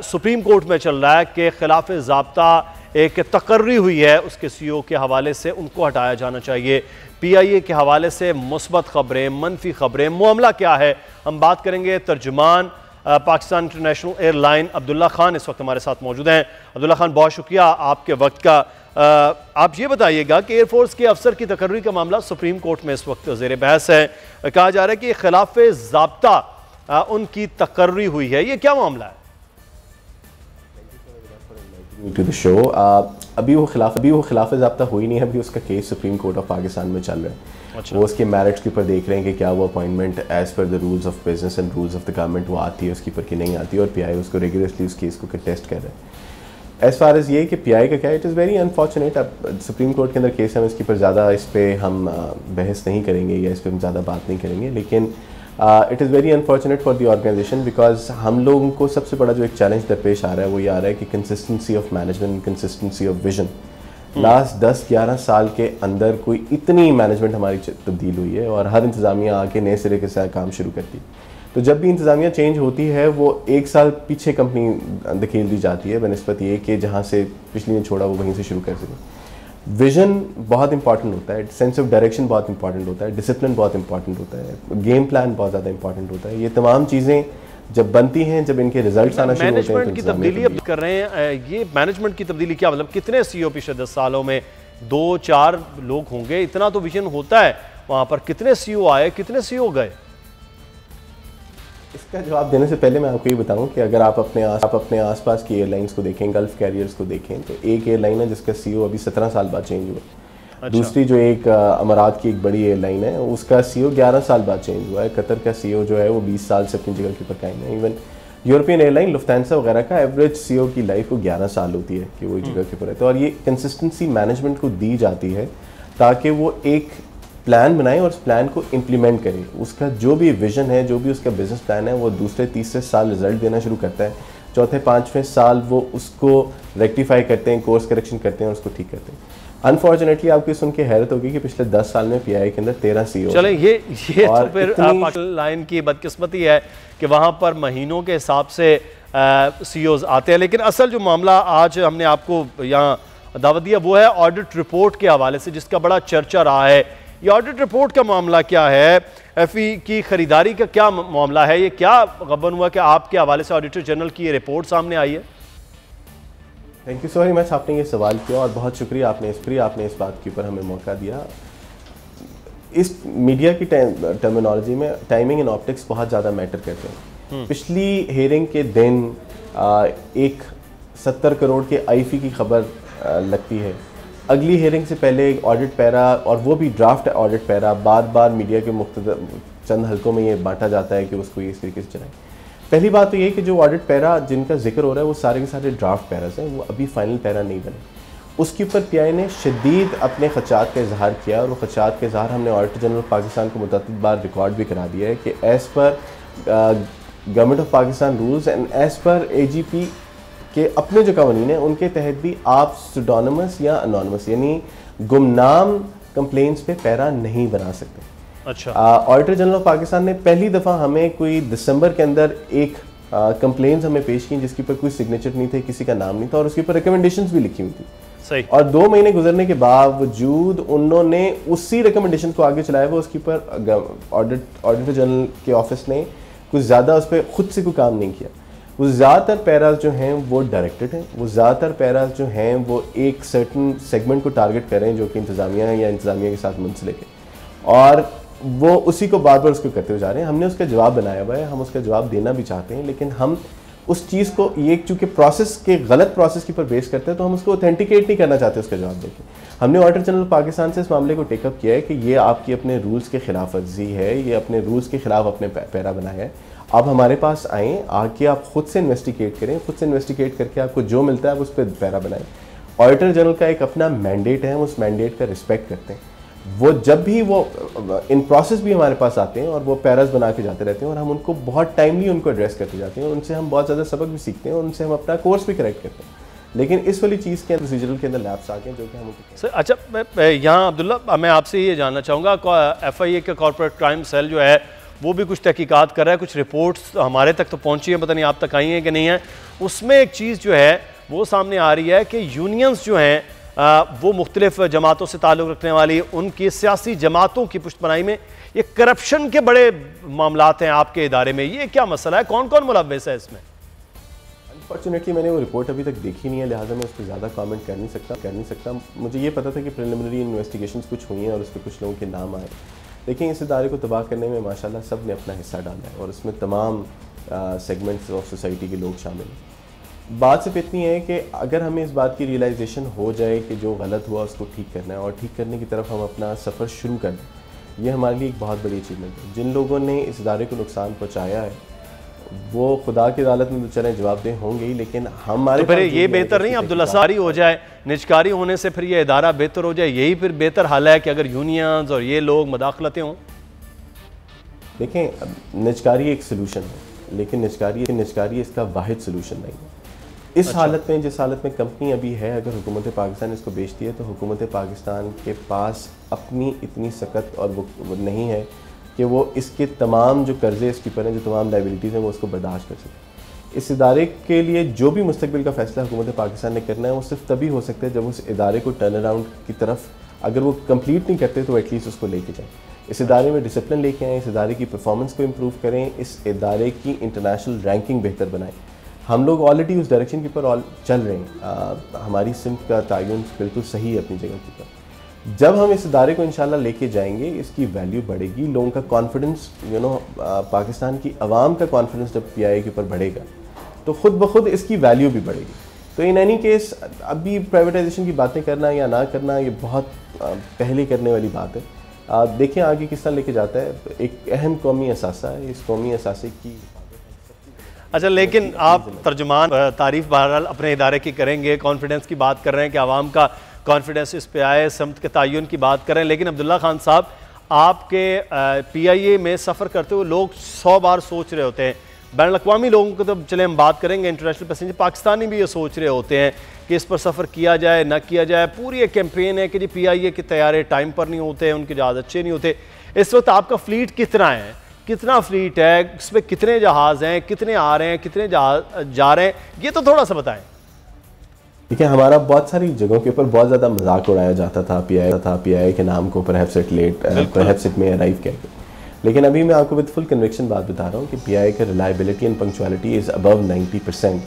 सुप्रीम कोर्ट में चल रहा है कि खिलाफ ज़ाब्ता एक तकर्री हुई है उसके CEO के हवाले से, उनको हटाया जाना चाहिए। PIA के हवाले से मुस्बत खबरें, मनफी खबरें, मामला क्या है, हम बात करेंगे। तर्जुमान पाकिस्तान इंटरनेशनल एयरलाइन अब्दुल्ला खान इस वक्त हमारे साथ मौजूद हैं। अब्दुल्ला खान, बहुत शुक्रिया आपके वक्त का। आप ये बताइएगा कि एयरफोर्स के अफसर की तकर्री का मामला सुप्रीम कोर्ट में इस वक्त ज़ेर बहस है। कहा जा रहा है कि खिलाफ ज़ाब्ता उनकी तकर्री हुई है, ये क्या मामला है? टू द शो अभी वो खिलाफ ज़ाब्ता हुई नहीं है, अभी उसका case supreme court of Pakistan में चल रहा है। अच्छा। वो उसके मेरिट्स के ऊपर देख रहे हैं कि क्या वो appointment as per the rules of business and rules of the government वो आती है उसके ऊपर कि नहीं आती है, और PI उसको रेगुलरली उस केस को कंटेस्ट कर रहे हैं। एज फार एज ये कि PI का क्या, इट इज़ वेरी अनफॉर्चुनेट। अब सुप्रीम कोर्ट के अंदर केस है, इसके ऊपर ज़्यादा इस पर हम बहस नहीं करेंगे या इस पर हम ज़्यादा बात नहीं करेंगे, लेकिन it is very unfortunate for the organisation because हम लोगों को सबसे बड़ा जो एक चैलेंज दरपेश आ रहा है वो ये आ रहा है कि consistency of management, consistency of vision. Last 10-11 साल के अंदर कोई इतनी मैनेजमेंट हमारी तब्दील हुई है और हर इंतज़ामिया आके नए सिरे के साथ काम शुरू करती है। तो जब भी इंतज़ामिया चेंज होती है वो एक साल पीछे कंपनी धकेल दी जाती है बनस्बत ये कि जहाँ से पिछली ने छोड़ा वो वहीं से शुरू कर सके। विजन बहुत इंपॉर्टेंट होता है, सेंस ऑफ डायरेक्शन बहुत इंपॉर्टेंट होता है, डिसिप्लिन बहुत इंपॉर्टेंट होता है, गेम प्लान बहुत ज़्यादा इंपॉर्टेंट होता है। ये तमाम चीज़ें जब बनती हैं, जब इनके रिजल्ट्स आना शुरू होते हैं। मैनेजमेंट की तब्दीली अब कर रहे हैं, ये मैनेजमेंट की तब्दीली क्या मतलब? कितने CEO पिछले 10 सालों में 2-4 लोग होंगे, इतना तो विजन होता है वहाँ पर। कितने CEO आए, कितने CEO गए? इसका जवाब देने से पहले मैं आपको ये बताऊं कि अगर आप अपने आसपास की एयरलाइंस को देखें, गल्फ कैरियर्स को देखें, तो एक एयरलाइन है जिसका CEO अभी 17 साल बाद चेंज हुआ। अच्छा। दूसरी जो एक अमारात की एक बड़ी एयरलाइन है उसका CEO 11 साल बाद चेंज हुआ है। कतर का CEO जो है वो 20 साल से अपनी जगह के ऊपर कायम है। इवन यूरोपियन एयरलाइन लुफ्तांसा वगैरह का एवरेज CEO की लाइफ को 11 साल होती है कि वो जगह के ऊपर रहते हैं। और ये कंसिस्टेंसी मैनेजमेंट को दी जाती है ताकि वो एक प्लान बनाए और उस प्लान को इम्प्लीमेंट करे। उसका जो भी विजन है, जो भी उसका बिजनेस प्लान है, वो दूसरे तीसरे साल रिजल्ट देना शुरू करता है, चौथे पाँचवें साल वो उसको रेक्टिफाई करते हैं, कोर्स करेक्शन करते हैं और उसको ठीक करते हैं। अनफॉर्चुनेटली आपकी सुन के हैरत होगी कि पिछले 10 साल में PI के अंदर 13 CEO। चलें, ये तो फिर लाइन की बदकिस्मती है कि वहाँ पर महीनों के हिसाब से CEOs आते हैं, लेकिन असल जो मामला आज हमने आपको यहाँ दावत दिया वो है ऑडिट रिपोर्ट के हवाले से, जिसका बड़ा चर्चा रहा है। ये ऑडिट रिपोर्ट का मामला क्या है? FE की खरीदारी का क्या मामला है? ये क्या गबन हुआ कि आपके हवाले से ऑडिटर जनरल की ये रिपोर्ट सामने आई है? Thank you so very much, आपने ये सवाल किया और बहुत शुक्रिया आपने इस बात के ऊपर हमें मौका दिया। इस मीडिया की टर्मिनोलॉजी में टाइमिंग एंड ऑप्टिक्स बहुत ज़्यादा मैटर करते हैं। पिछली हेयरिंग के दिन एक 70 करोड़ के IFE की खबर लगती है। अगली हेयरिंग से पहले एक ऑडिट पैरा, और वो भी ड्राफ्ट ऑडिट पैरा, बार बार मीडिया के चंद हल्कों में ये बांटा जाता है कि उसको ये इस तरीके से चलाएं। पहली बात तो ये कि जो ऑडिट पैरा जिनका जिक्र हो रहा है वो सारे के सारे ड्राफ्ट पैरास हैं, वो अभी फाइनल पैरा नहीं बने। उसके ऊपर PI ने शदीद अपने खदशात का इजहार किया और वो खदशात का इजहार हमने ऑडिटर जनरल पाकिस्तान को मुतअद्दिद बार रिकॉर्ड भी करा दिया है कि as per government of Pakistan rules and as per AGP के अपने जो कवानीन हैं उनके तहत भी आप सुडोनमस या अनोनमस यानी गुमनाम कंप्लेंट्स पे पैरा नहीं बना सकते। अच्छा। ऑडिटर जनरल ऑफ पाकिस्तान ने पहली दफ़ा हमें कोई दिसंबर के अंदर एक कंप्लेंट्स हमें पेश की जिसके ऊपर कोई सिग्नेचर नहीं थे, किसी का नाम नहीं था और उसके ऊपर रिकमेंडेशंस भी लिखी हुई थी। सही। और 2 महीने गुजरने के बावजूद उन्होंने उसी रिकमेंडेशन को आगे चलाया हुआ, उसके ऊपर ऑडिटर जनरल के ऑफिस ने कुछ ज़्यादा उस पर खुद से कोई काम नहीं किया। वो ज़्यादातर पैराज जो हैं वो डायरेक्टेड हैं, वो ज़्यादातर पैराज जो हैं वो एक सर्टन सेगमेंट को टारगेट कर रहे हैं जो कि इंतज़ामिया है या इंतज़ामिया के साथ मुंसलिक है, और वो उसी को बार बार उसको करते हुए जा रहे हैं। हमने उसका जवाब बनाया हुआ है, हम उसका जवाब देना भी चाहते हैं, लेकिन हम उस चीज़ को ये चूँकि प्रोसेस के गलत प्रोसेस के ऊपर बेस करते हैं तो हम उसको ऑथेंटिकेट नहीं करना चाहते उसका जवाब देकर। हमने ऑडिटर जनरल पाकिस्तान से इस मामले को टेकअप किया है कि ये आपकी अपने रूल्स के खिलाफ वर्जी है, ये अपने रूल्स के खिलाफ अपने पैरा बनाया है। आप हमारे पास आएँ, आके आप खुद से इन्वेस्टिगेट करें, खुद से इन्वेस्टिगेट करके आपको जो मिलता है आप उस पर पैरा बनाएं। ऑडिटर जनरल का एक अपना मैंडेट है, हम उस मैंडेट का रिस्पेक्ट करते हैं। वो जब भी वो इन प्रोसेस भी हमारे पास आते हैं और वो पैरास बना के जाते रहते हैं और हम उनको बहुत टाइमली उनको एड्रेस करते जाते हैं, उनसे हम बहुत ज़्यादा सबक भी सीखते हैं और उनसे हम अपना कोर्स भी करेक्ट करते हैं। लेकिन इस वाली चीज़ के प्रोसीजरल के अंदर लैप्स आ गए जो कि हम सर। अच्छा, मैं यहाँ अब्दुल्ला मैं आपसे ये जानना चाहूँगा, FIA का कॉर्पोरेट क्राइम सेल जो है वो भी कुछ तहकीकात कर रहा है, कुछ रिपोर्ट्स हमारे तक तो पहुँची है, पता नहीं आप तक आई हैं कि नहीं है। उसमें एक चीज़ जो है वो सामने आ रही है कि यूनियंस जो हैं वो मुख्तलिफ जमातों से ताल्लुक़ रखने वाली उनकी सियासी जमातों की पुष्टपनाही में ये करप्शन के बड़े मामलात हैं आपके इदारे में, ये क्या मसला है, कौन कौन मुलव्वस है इसमें? अनफॉर्चुनेटली मैंने वो रिपोर्ट अभी तक देखी नहीं है, लिहाजा मैं उस पर ज़्यादा कमेंट कर नहीं सकता। मुझे ये पता था कि प्रिलिमिनरी इन्वेस्टिगेशंस कुछ हुई हैं और उस पर कुछ लोगों के नाम आए, लेकिन इस इदारे को तबाह करने में माशाल्लाह सब ने अपना हिस्सा डाला है और उसमें तमाम सेगमेंट्स ऑफ सोसाइटी के लोग शामिल हैं। बात सिर्फ इतनी है कि अगर हमें इस बात की रियलाइजेशन हो जाए कि जो गलत हुआ उसको ठीक करना है और ठीक करने की तरफ हम अपना सफ़र शुरू कर दें, ये हमारे लिए एक बहुत बड़ी अचीवमेंट है। जिन लोगों ने इस इदारे को नुकसान पहुँचाया है वो खुदा की अदालत में बेचारे जवाबदेह होंगे ही, लेकिन हमारे तो फिर ये बेहतर नहीं अब्दुल्ला सारी हो जाए, निजकारी होने से फिर ये इदारा बेहतर हो जाए, यही फिर बेहतर हाल है कि अगर यूनियंस और ये लोग मदाखलतें हों? देखें, निजकारी एक सलूशन है, लेकिन निजकारी इसका वाहिद सलूशन नहीं है। इस हालत में, जिस हालत में कंपनी अभी है, अगर हुकूमत पाकिस्तान इसको बेचती है तो हुकूमत पाकिस्तान के पास अपनी इतनी सख्त और वो नहीं है कि वो इसके तमाम जो कर्जे इसके ऊपर हैं, जो तमाम लाइबिलिटीज़ हैं, वो उसको बर्दाश्त कर सके। इस इदारे के लिए जो भी मुस्तकबिल का फैसला हुकूमत पाकिस्तान ने करना है वो सिर्फ तभी हो सकता है जब उस इदारे को टर्न अराउंड की तरफ अगर वो कंप्लीट नहीं करते तो एटलीस्ट उसको लेके जाएँ, इस इदारे में डिसिप्लिन लेके आएँ, इस इदारे की परफॉर्मेंस को इम्प्रूव करें, इस इदारे की इंटरनेशनल रैंकिंग बेहतर बनाएँ। हम लोग ऑलरेडी उस डायरेक्शन के ऊपर चल रहे हैं। हमारी सिम्त का तयन बिल्कुल सही है अपनी जगह के ऊपर। जब हम इस इदारे को इंशाल्लाह लेके जाएंगे, इसकी वैल्यू बढ़ेगी, लोगों का कॉन्फिडेंस पाकिस्तान की आवाम का कॉन्फिडेंस जब PIA के ऊपर बढ़ेगा तो ख़ुद ब खुद इसकी वैल्यू भी बढ़ेगी। तो इन एनी केस अभी प्राइवेटाइजेशन की बातें करना या ना करना ये बहुत पहले करने वाली बात है। देखें आगे किस तरह लेके जाता है। एक अहम कौमी असासा है, इस कौमी असासे की। अच्छा, लेकिन आप तर्जुमान तारीफ़ बहरहाल अपने इदारे की करेंगे, कॉन्फिडेंस की बात कर रहे हैं कि आवाम का कॉन्फिडेंस इस पे आए, समत के तयन की बात करें, लेकिन अब्दुल्ला खान साहब आपके PIA में सफ़र करते हुए लोग 100 बार सोच रहे होते हैं, बैनुल-अक़वामी लोगों को तो चले हम बात करेंगे, इंटरनेशनल पैसेंजर पाकिस्तानी भी ये सोच रहे होते हैं कि इस पर सफ़र किया जाए ना किया जाए। पूरी एक कैंपेन है कि जी PIA के तैयारे टाइम पर नहीं होते, उनके जहाज़ अच्छे नहीं होते। इस वक्त आपका फ़्लीट कितना है, कितना फ्लीट है, इसमें कितने जहाज़ हैं, कितने आ रहे हैं, कितने जहाज़ जा रहे हैं, ये तो थोड़ा सा बताएं। देखिए, हमारा बहुत सारी जगहों के ऊपर बहुत ज़्यादा मजाक उड़ाया जाता था PIA के नाम को, perhaps it let, perhaps it may arrive कह के। लेकिन अभी मैं आपको विद फुल कन्विक्शन बात बता रहा हूँ कि PIA का reliability and punctuality is above 90%।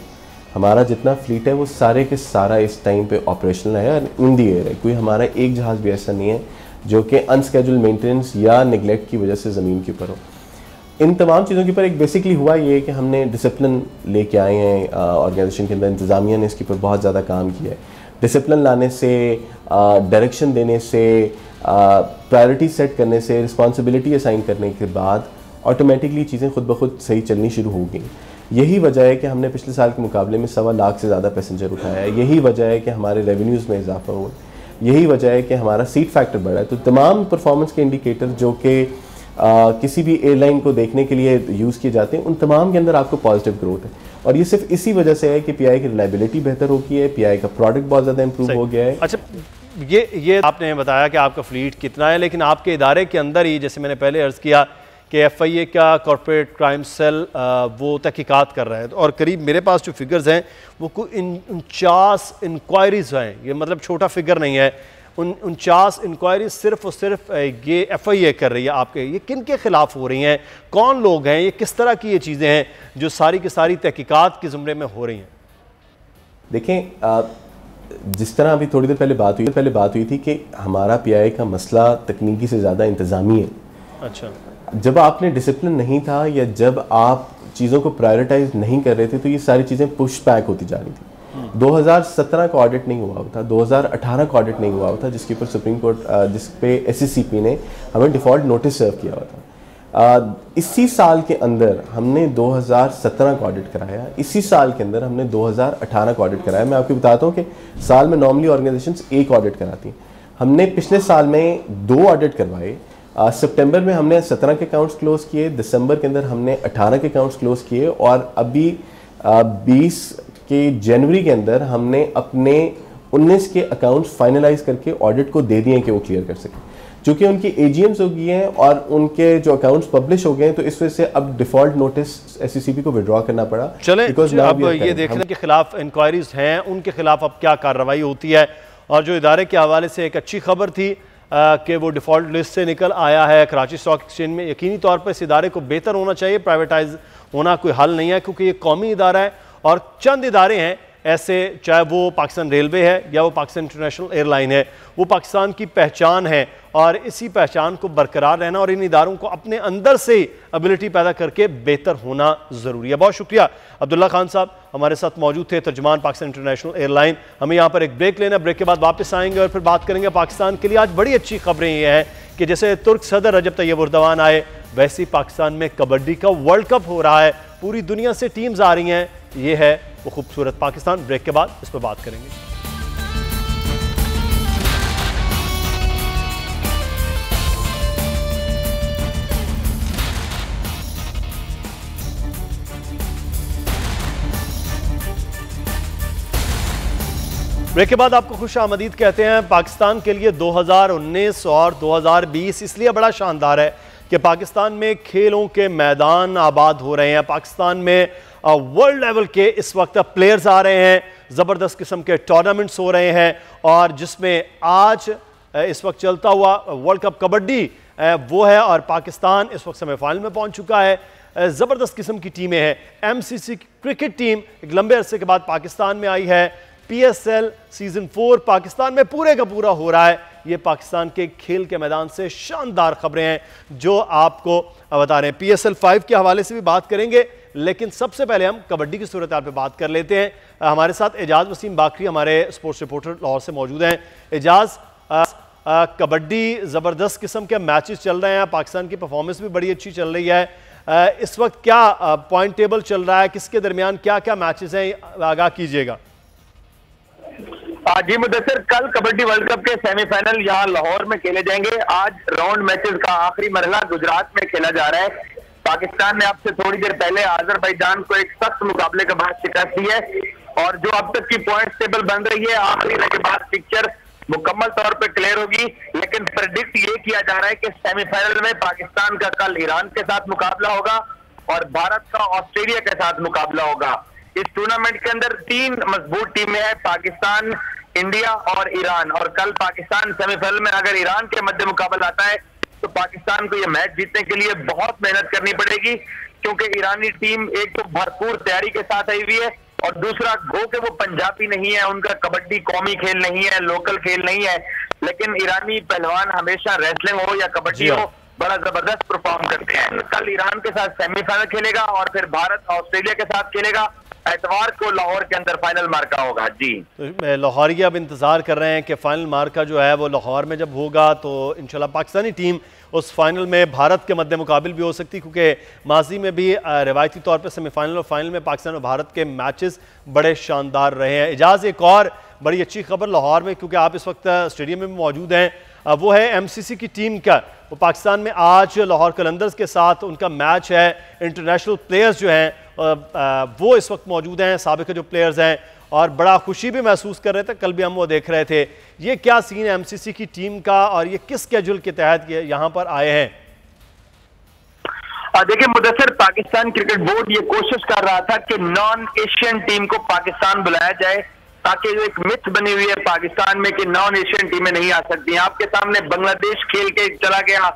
हमारा जितना फ्लीट है वो सारे के सारा इस टाइम पे ऑपरेशनल है, इन दी एयर है। कोई हमारा एक जहाज़ भी ऐसा नहीं है जो कि अनस्केड्यूल्ड मेंटेनेंस या निगलेक्ट की वजह से ज़मीन के ऊपर हो। इन तमाम चीज़ों के ऊपर एक बेसिकली हुआ ये कि हमने डिसिप्लिन लेके आए हैं ऑर्गेनाइजेशन के अंदर, इंतज़ामिया ने इसके ऊपर बहुत ज़्यादा काम किया है। डिसिप्लिन लाने से, डायरेक्शन देने से, प्रायोरिटी सेट करने से, रिस्पॉन्सिबिलिटी असाइन करने के बाद ऑटोमेटिकली चीज़ें खुद ब खुद सही चलनी शुरू हो गई। यही वजह है कि हमने पिछले साल के मुकाबले में 1.25 लाख से ज़्यादा पैसेंजर उठाया है। यही वजह है कि हमारे रेवेन्यूज़ में इजाफा हुआ, यही वजह है कि हमारा सीट फैक्टर बढ़ा है। तो तमाम परफॉर्मेंस के इंडिकेटर जो कि किसी भी एयरलाइन को देखने के लिए यूज़ किए जाते हैं, उन तमाम के अंदर आपको पॉजिटिव ग्रोथ है। और ये सिर्फ इसी वजह से है कि PIA की रिलायबिलिटी बेहतर हो गई है, PIA का प्रोडक्ट बहुत ज़्यादा इंप्रूव हो गया है। अच्छा, ये आपने बताया कि आपका फ्लीट कितना है, लेकिन आपके इदारे के अंदर ही, जैसे मैंने पहले अर्ज़ किया कि FIA का कॉर्पोरेट क्राइम सेल वो तहकीकात कर रहा है, और करीब मेरे पास जो फिगर्स हैं वो 49 इंक्वायरीज हैं। ये मतलब छोटा फिगर नहीं है। 49 इंक्वायरी सिर्फ और सिर्फ ये FIA कर रही है आपके। ये किन के ख़िलाफ़ हो रही हैं, कौन लोग हैं, ये किस तरह की ये चीज़ें हैं जो सारी की सारी तहकीकात के ज़ुमरे में हो रही हैं? देखें, जिस तरह अभी थोड़ी देर पहले बात हुई थी कि हमारा PI का मसला तकनीकी से ज़्यादा इंतज़ामी है। अच्छा, जब आपने डिसिप्लिन नहीं था या जब आप चीज़ों को प्रायोरिटाइज नहीं कर रहे थे तो ये सारी चीज़ें पुश बैक होती जा रही थी। 2017 का ऑडिट नहीं हुआ था, 2018 का ऑडिट नहीं हुआ था, जिसके ऊपर सुप्रीम कोर्ट जिस पे SCCP ने हमें डिफ़ॉल्ट नोटिस सर्व किया हुआ था। इसी साल के अंदर हमने 2017 का ऑडिट कराया, इसी साल के अंदर हमने 2018 का ऑडिट कराया। मैं आपको बताता हूँ कि साल में नॉर्मली ऑर्गेनाइजेशंस एक ऑडिट कराती हैं। हमने पिछले साल में 2 ऑडिट करवाए। सितंबर में हमने 17 के अकाउंट्स क्लोज किए, दिसंबर के अंदर हमने 18 के अकाउंट्स क्लोज किए, और अभी 20 के जनवरी के अंदर हमने अपने 19 के अकाउंट्स फाइनलाइज करके ऑडिट को दे दिए कि वो क्लियर कर सकें। चूँकि उनकी AGMs हो गई हैं और उनके जो अकाउंट्स पब्लिश हो गए हैं, तो इस वजह से अब डिफ़ॉल्ट नोटिस SCCP को विड्रॉ करना पड़ा। चलें, अब ये देखने के खिलाफ इंक्वायरीज हैं, उनके खिलाफ अब क्या कार्रवाई होती है। और जो इदारे के हवाले से एक अच्छी खबर थी कि वो डिफ़ॉल्ट लिस्ट से निकल आया है कराची स्टॉक एक्सचेंज में। यकीनी तौर पर इस इदारे को बेहतर होना चाहिए, प्राइवेटाइज होना कोई हल नहीं है, क्योंकि ये कौमी इदारा है और चंद इदारे हैं ऐसे, चाहे वो पाकिस्तान रेलवे है या वो पाकिस्तान इंटरनेशनल एयरलाइन है, वो पाकिस्तान की पहचान है, और इसी पहचान को बरकरार रहना और इन इदारों को अपने अंदर से एबिलिटी पैदा करके बेहतर होना ज़रूरी है। बहुत शुक्रिया अब्दुल्ला खान साहब हमारे साथ मौजूद थे, तर्जुमान पाकिस्तान इंटरनेशनल एयरलाइन। हमें यहाँ पर एक ब्रेक लेना, ब्रेक के बाद वापस आएंगे और फिर बात करेंगे पाकिस्तान के लिए आज बड़ी अच्छी खबरें ये हैं कि जैसे तुर्क सदर रजब तैयब एर्दोगान आए, वैसे ही पाकिस्तान में कबड्डी का वर्ल्ड कप हो रहा है, पूरी दुनिया से टीम्स आ रही हैं। ये है वो खूबसूरत पाकिस्तान। ब्रेक के बाद इस पर बात करेंगे। ब्रेक के बाद आपको खुश आमदीद कहते हैं। पाकिस्तान के लिए 2019 और 2020 इसलिए बड़ा शानदार है कि पाकिस्तान में खेलों के मैदान आबाद हो रहे हैं। पाकिस्तान में वर्ल्ड लेवल के इस वक्त प्लेयर्स आ रहे हैं, ज़बरदस्त किस्म के टूर्नामेंट्स हो रहे हैं, और जिसमें आज इस वक्त चलता हुआ वर्ल्ड कप कबड्डी वो है, और पाकिस्तान इस वक्त सेमीफाइनल में पहुंच चुका है। ज़बरदस्त किस्म की टीमें हैं। MCC क्रिकेट टीम एक लंबे अरसे के बाद पाकिस्तान में आई है। PSL सीजन 4 पाकिस्तान में पूरे का पूरा हो रहा है। ये पाकिस्तान के खेल के मैदान से शानदार खबरें हैं जो आपको बता रहे हैं। PSL 5 के हवाले से भी बात करेंगे, लेकिन सबसे पहले हम कबड्डी की सूरत हाल पे बात कर लेते हैं। हमारे साथ एजाज वसीम बाकरी हमारे स्पोर्ट्स रिपोर्टर लाहौर से मौजूद हैं। एजाज, कबड्डी ज़बरदस्त किस्म के मैचेस चल रहे हैं, पाकिस्तान की परफॉर्मेंस भी बड़ी अच्छी चल रही है। इस वक्त क्या पॉइंट टेबल चल रहा है, किसके दरमियान क्या क्या मैचेस हैं, आगाह कीजिएगा। जी मुदस्सिर, कल कबड्डी वर्ल्ड कप के सेमीफाइनल यहाँ लाहौर में खेले जाएंगे। आज राउंड मैचेस का आखिरी मरहला गुजरात में खेला जा रहा है। पाकिस्तान ने अब से थोड़ी देर पहले अजरबैजान को एक सख्त मुकाबले के बाद शिकस्त दी है, और जो अब तक की पॉइंट टेबल बन रही है, आखिरी के बाद पिक्चर मुकम्मल तौर पे क्लियर होगी। लेकिन प्रेडिक्ट ये किया जा रहा है कि सेमीफाइनल में पाकिस्तान का कल ईरान के साथ मुकाबला होगा और भारत का ऑस्ट्रेलिया के साथ मुकाबला होगा। इस टूर्नामेंट के अंदर 3 मजबूत टीमें हैं, पाकिस्तान, इंडिया और ईरान, और कल पाकिस्तान सेमीफाइनल में अगर ईरान के मध्य मुकाबला आता है तो पाकिस्तान को यह मैच जीतने के लिए बहुत मेहनत करनी पड़ेगी, क्योंकि ईरानी टीम एक तो भरपूर तैयारी के साथ आई हुई है, और दूसरा गो के वो पंजाबी नहीं है, उनका कबड्डी कौमी खेल नहीं है, लोकल खेल नहीं है, लेकिन ईरानी पहलवान हमेशा रेसलिंग हो या कबड्डी हो बड़ा जबरदस्त परफॉर्म करते हैं। कल ईरान के साथ सेमीफाइनल खेलेगा और फिर भारत ऑस्ट्रेलिया के साथ खेलेगा। एतवार को लाहौर के अंदर फाइनल मार्का होगा। जी, तो लाहौरी अब इंतजार कर रहे हैं कि फाइनल मार्का जो है वो लाहौर में जब होगा तो इंशाल्लाह पाकिस्तानी टीम उस फाइनल में भारत के मद्दे मुकाबिल भी हो सकती, क्योंकि माजी में भी रिवायती तौर पर सेमीफाइनल और फाइनल में पाकिस्तान और भारत के मैचेस बड़े शानदार रहे हैं। इजाज़, एक और बड़ी अच्छी खबर लाहौर में, क्योंकि आप इस वक्त स्टेडियम में मौजूद हैं, वो है MCC की टीम का। वो पाकिस्तान में आज लाहौर कलंदर्स के साथ उनका मैच है। इंटरनेशनल प्लेयर्स जो हैं वो इस वक्त मौजूद हैं, साबिक जो प्लेयर्स हैं, और बड़ा खुशी भी महसूस कर रहे थे। कल भी हम वो देख रहे थे। ये क्या सीन है MCC की टीम का, और ये किस स्केड्यूल के तहत ये यहाँ पर आए हैं? देखिए मुदस्सिर, पाकिस्तान क्रिकेट बोर्ड ये कोशिश कर रहा था कि नॉन एशियन टीम को पाकिस्तान बुलाया जाए, ताकि एक मिथ बनी हुई है पाकिस्तान में कि नॉन एशियन टीमें नहीं आ सकती। आपके सामने बांग्लादेश खेल के चला गया,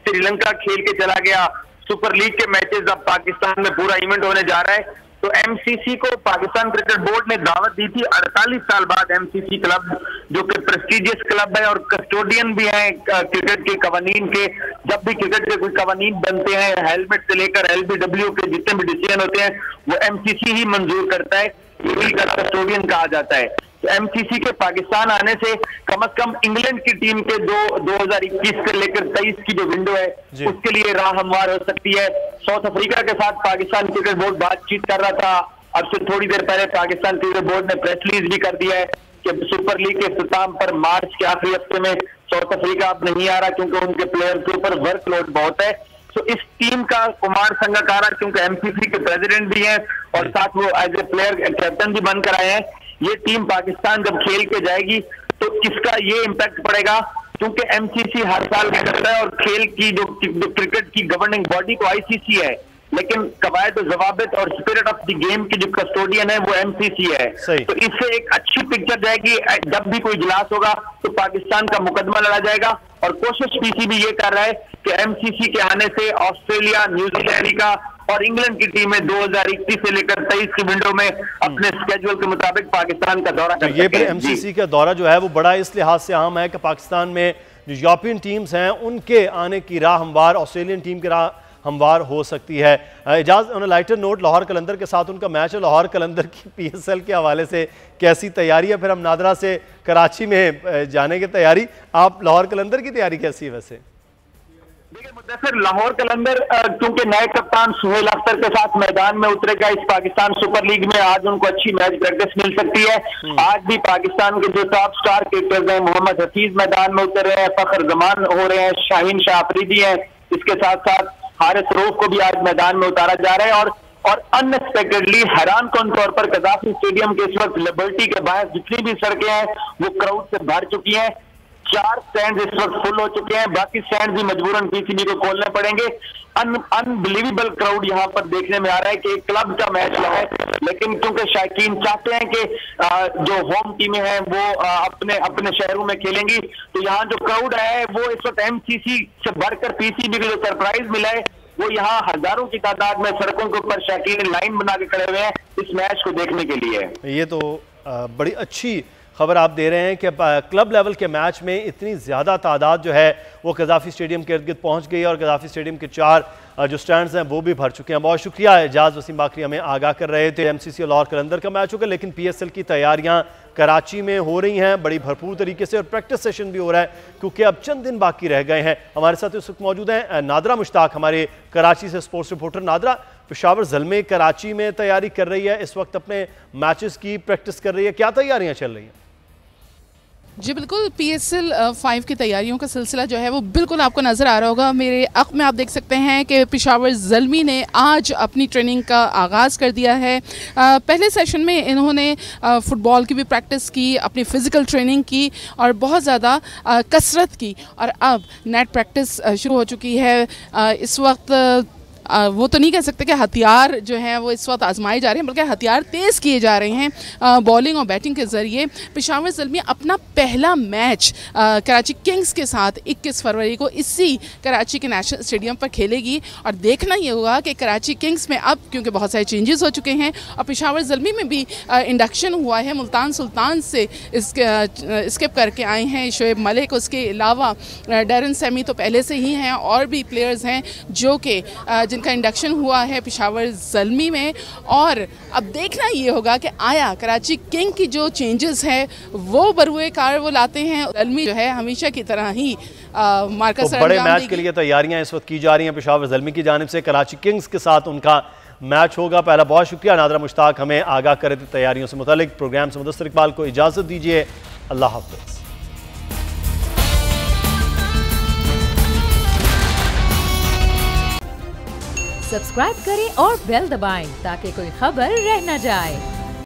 श्रीलंका खेल के चला गया, सुपर लीग के मैचेस अब पाकिस्तान में पूरा इवेंट होने जा रहा है। तो एमसीसी को पाकिस्तान क्रिकेट बोर्ड ने दावत दी थी 48 साल बाद। एमसीसी क्लब जो कि प्रेस्टिजियस क्लब है और कस्टोडियन भी है क्रिकेट के कवानीन के। जब भी क्रिकेट के कोई कवानीन बनते हैं, हेलमेट से लेकर एलबीडब्ल्यू के जितने भी डिसीजन होते हैं वो एमसीसी ही मंजूर करता है, यही कस्टोडियन कहा जाता है। तो एमसीसी के पाकिस्तान आने से कम इंग्लैंड की टीम के 2021 से लेकर 23 की जो विंडो है उसके लिए राह हमवार हो सकती है। साउथ अफ्रीका के साथ पाकिस्तान क्रिकेट बोर्ड बातचीत कर रहा था। अब से थोड़ी देर पहले पाकिस्तान क्रिकेट बोर्ड ने प्रेस रिलीज भी कर दिया है कि सुपर लीग के इख्तिताम पर मार्च के आखिरी हफ्ते में साउथ अफ्रीका अब नहीं आ रहा, क्योंकि उनके प्लेयर के ऊपर वर्कलोड बहुत है। तो इस टीम का कुमार संगकारा क्योंकि एमसीसी के प्रेसिडेंट भी हैं और साथ वो एज ए प्लेयर कैप्टन भी बनकर आए हैं। ये टीम पाकिस्तान जब खेल के जाएगी तो इसका ये इम्पैक्ट पड़ेगा, क्योंकि एमसीसी हर साल क्या करता है और खेल की जो क्रिकेट की गवर्निंग बॉडी तो आईसीसी है, लेकिन कवायद और जवाबित और स्पिरिट ऑफ द गेम की जो कस्टोडियन है वो एमसीसी है। तो इससे एक अच्छी पिक्चर जाएगी। जब भी कोई इजलास होगा तो पाकिस्तान का मुकदमा लड़ा जाएगा। और कोशिश पीसीबी ये कर रहा है कि एमसीसी के आने से ऑस्ट्रेलिया, न्यूजीलैंड का और इंग्लैंड की टीमें 2021 से लेकर 23 की विंडो में अपने स्केड्यूल के मुताबिक पाकिस्तान का दौरा कर ये एमसीसी का दौरा जो है वो बड़ा इस लिहाज से अहम है कि पाकिस्तान में जो यूरोपियन टीम्स हैं उनके आने की राह हमवार ऑस्ट्रेलियन टीम की राह हमवार हो सकती है। Ejaz, on lighter note, Lahore Qalandar के साथ उनका मैच है। लाहौर कलंदर की पीएसएल के हवाले से कैसी तैयारी है? फिर हम नादरा से कराची में जाने की तैयारी। आप लाहौर कलंदर की तैयारी कैसी है वैसे? देखिए मुदस्सिर, लाहौर कलंदर क्योंकि नए कप्तान सुहेल अख्तर के साथ मैदान में उतरेगा इस पाकिस्तान सुपर लीग में, आज उनको अच्छी मैच प्रैक्टिस मिल सकती है। आज भी पाकिस्तान के जो टॉप स्टार क्रिकेटर्स हैं, मोहम्मद हफीज मैदान में उतर रहे हैं, फखर जमान हो रहे हैं, शाहीन शाह अफरीदी हैं, इसके साथ साथ हारिस रऊफ को भी आज मैदान में उतारा जा रहा है। और अनएक्सपेक्टेडली हैरान कौन तौर पर कदाफी स्टेडियम के इस वक्त लिबर्टी के बाहर जितनी भी सड़कें हैं वो क्राउड से भर चुकी हैं। 4 स्टैंड इस वक्त फुल हो चुके हैं, बाकी स्टैंड भी मजबूरन पीसीबी को खोलने पड़ेंगे। अनबिलीवेबल क्राउड यहाँ पर देखने में आ रहा है कि एक क्लब का मैच है, लेकिन क्योंकि शायकीन चाहते हैं कि जो होम टीमें हैं वो अपने शहरों में खेलेंगी, तो यहाँ जो क्राउड है वो इस वक्त एमसीसी से बढ़कर पीसीबी को जो सरप्राइज मिला है वो यहाँ हजारों की तादाद में सड़कों के ऊपर शायकीन लाइन बना के खड़े हुए हैं इस मैच को देखने के लिए। ये तो बड़ी अच्छी खबर आप दे रहे हैं कि क्लब लेवल के मैच में इतनी ज़्यादा तादाद जो है वो कज़ाफ़ी स्टेडियम के इर्द गिर्द पहुँच गई है और कज़ाफ़ी स्टेडियम के 4 जो स्टैंड्स हैं वो भी भर चुके हैं। बहुत शुक्रिया एजाज वसीम बाकरी, हमें आगाह कर रहे थे। एमसीसी और लाहौर कलंदर का मैच होगा, लेकिन पीएसएल की तैयारियां कराची में हो रही हैं बड़ी भरपूर तरीके से और प्रैक्टिस सेशन भी हो रहा है क्योंकि अब चंद दिन बाकी रह गए हैं। हमारे साथ इस वक्त मौजूद हैं नादरा मुश्ताक, हमारे कराची से स्पोर्ट्स रिपोर्टर। नादरा, पेशावर ज़ल्मे कराची में तैयारी कर रही है, इस वक्त अपने मैचेस की प्रैक्टिस कर रही है, क्या तैयारियाँ चल रही हैं? जी बिल्कुल, PSL 5 की तैयारियों का सिलसिला जो है वो बिल्कुल आपको नज़र आ रहा होगा। मेरे अख में आप देख सकते हैं कि पेशावर ज़ल्मी ने आज अपनी ट्रेनिंग का आगाज़ कर दिया है। पहले सेशन में इन्होंने फ़ुटबॉल की भी प्रैक्टिस की, अपनी फ़िज़िकल ट्रेनिंग की और बहुत ज़्यादा कसरत की, और अब नेट प्रैक्टिस शुरू हो चुकी है। इस वक्त वो तो नहीं कह सकते कि हथियार जो हैं वो इस वक्त आजमाए जा रहे हैं, बल्कि हथियार तेज़ किए जा रहे हैं बॉलिंग और बैटिंग के ज़रिए। पेशावर ज़ल्मी अपना पहला मैच कराची किंग्स के साथ 21 फरवरी को इसी कराची के नेशनल स्टेडियम पर खेलेगी, और देखना ये होगा कि कराची किंग्स में अब क्योंकि बहुत सारे चेंजेस हो चुके हैं और पेशावर ज़ल्मी में भी इंडक्शन हुआ है, मुल्तान सुल्तान से स्किप करके आए हैं शोएब मलिक, उसके अलावा डैरन सैमी तो पहले से ही हैं, और भी प्लेयर्स हैं जो कि जिनका इंडक्शन हुआ है पेशावर ज़ल्मी में। और अब देखना ये होगा कि आया कराची किंग की जो चेंजेस हैं वो बरूए कार वो लाते हैं। ज़ल्मी जो है हमेशा की तरह ही मार्कस तो बड़े मैच के लिए तैयारियां इस वक्त की जा रही हैं पेशावर ज़ल्मी की जानिब से। कराची किंग्स के साथ उनका मैच होगा। पहला बहुत शुक्रिया नादरा मुश्ताक, हमें आगाह कर रहे थे तैयारियों से मुतालिक। प्रोग्राम से मुदस्सिर इकबाल को इजाज़त दीजिए, अल्लाह हाफ़िज़। सब्सक्राइब करें और बेल दबाएं ताकि कोई खबर रह न जाए।